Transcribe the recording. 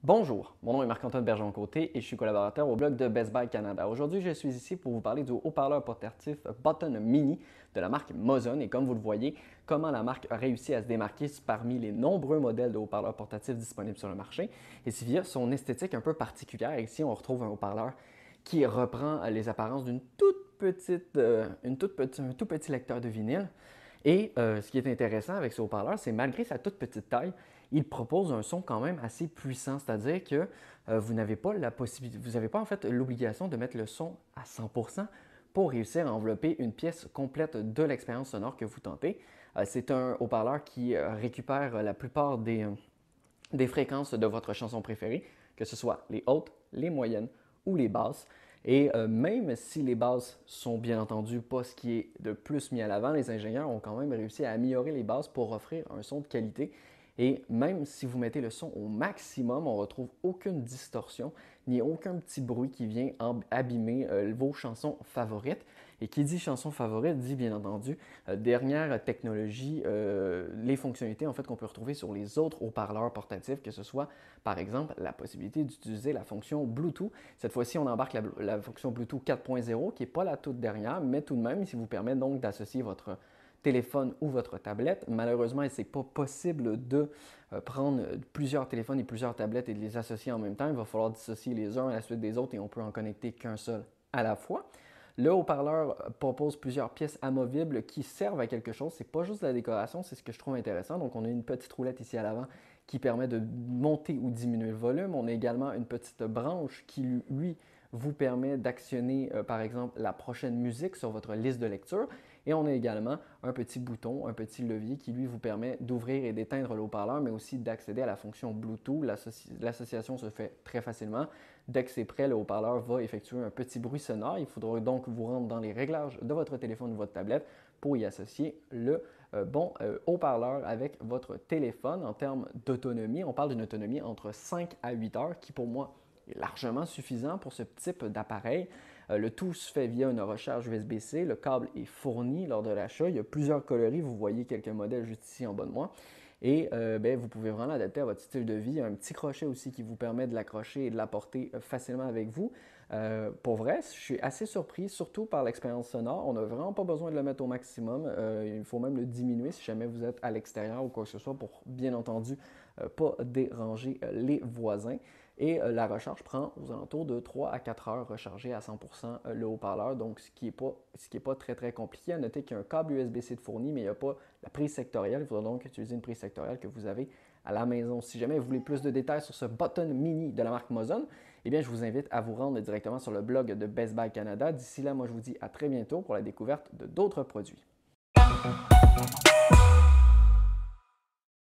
Bonjour, mon nom est Marc-Antoine Bergeron-Côté et je suis collaborateur au blog de Best Buy Canada. Aujourd'hui, je suis ici pour vous parler du haut-parleur portatif Button Mini de la marque Moson et comme vous le voyez, comment la marque a réussi à se démarquer parmi les nombreux modèles de haut-parleurs portatifs disponibles sur le marché. Et c'est via son esthétique un peu particulière. Ici, on retrouve un haut-parleur qui reprend les apparences d'un tout petit lecteur de vinyle. Et ce qui est intéressant avec ce haut-parleur, c'est malgré sa toute petite taille, il propose un son quand même assez puissant, c'est-à-dire que vous n'avez pas la possibilité, vous n'avez pas en fait l'obligation de mettre le son à 100% pour réussir à envelopper une pièce complète de l'expérience sonore que vous tentez. C'est un haut-parleur qui récupère la plupart des fréquences de votre chanson préférée, que ce soit les hautes, les moyennes ou les basses. Et même si les basses sont bien entendu pas ce qui est de plus mis à l'avant, les ingénieurs ont quand même réussi à améliorer les basses pour offrir un son de qualité. Et même si vous mettez le son au maximum, on ne retrouve aucune distorsion ni aucun petit bruit qui vient abîmer vos chansons favorites. Et qui dit chanson favorite dit bien entendu dernière technologie, les fonctionnalités en fait qu'on peut retrouver sur les autres haut-parleurs portatifs, que ce soit par exemple la possibilité d'utiliser la fonction Bluetooth. Cette fois-ci, on embarque la fonction Bluetooth 4.0 qui n'est pas la toute dernière, mais tout de même, qui vous permet donc d'associer votre téléphone ou votre tablette. Malheureusement, ce n'est pas possible de prendre plusieurs téléphones et plusieurs tablettes et de les associer en même temps. Il va falloir dissocier les uns à la suite des autres et on peut en connecter qu'un seul à la fois. Le haut-parleur propose plusieurs pièces amovibles qui servent à quelque chose. Ce n'est pas juste la décoration, c'est ce que je trouve intéressant. Donc, on a une petite roulette ici à l'avant qui permet de monter ou diminuer le volume. On a également une petite branche qui, lui, vous permet d'actionner, par exemple, la prochaine musique sur votre liste de lecture. Et on a également un petit bouton, un petit levier qui, lui, vous permet d'ouvrir et d'éteindre le haut-parleur, mais aussi d'accéder à la fonction Bluetooth. L'association se fait très facilement. Dès que c'est prêt, le haut-parleur va effectuer un petit bruit sonore. Il faudra donc vous rendre dans les réglages de votre téléphone ou votre tablette pour y associer le bon haut-parleur avec votre téléphone. En termes d'autonomie, on parle d'une autonomie entre 5 à 8 heures qui, pour moi, est largement suffisant pour ce type d'appareil. Le tout se fait via une recharge USB-C. Le câble est fourni lors de l'achat. Il y a plusieurs coloris. Vous voyez quelques modèles juste ici en bas de moi. Et vous pouvez vraiment l'adapter à votre style de vie. Il y a un petit crochet aussi qui vous permet de l'accrocher et de l'apporter facilement avec vous. Pour vrai, je suis assez surpris, surtout par l'expérience sonore. On n'a vraiment pas besoin de le mettre au maximum. Il faut même le diminuer si jamais vous êtes à l'extérieur ou quoi que ce soit pour, bien entendu, pas déranger les voisins. Et la recharge prend aux alentours de 3 à 4 heures recharger à 100% le haut-parleur, donc ce qui n'est pas très très compliqué. À noter qu'il y a un câble USB-C de fourni, mais il n'y a pas la prise sectorielle. Il faudra donc utiliser une prise sectorielle que vous avez à la maison. Si jamais vous voulez plus de détails sur ce Button Mini de la marque Moson, eh bien, je vous invite à vous rendre directement sur le blog de Best Buy Canada. D'ici là, moi, je vous dis à très bientôt pour la découverte de d'autres produits.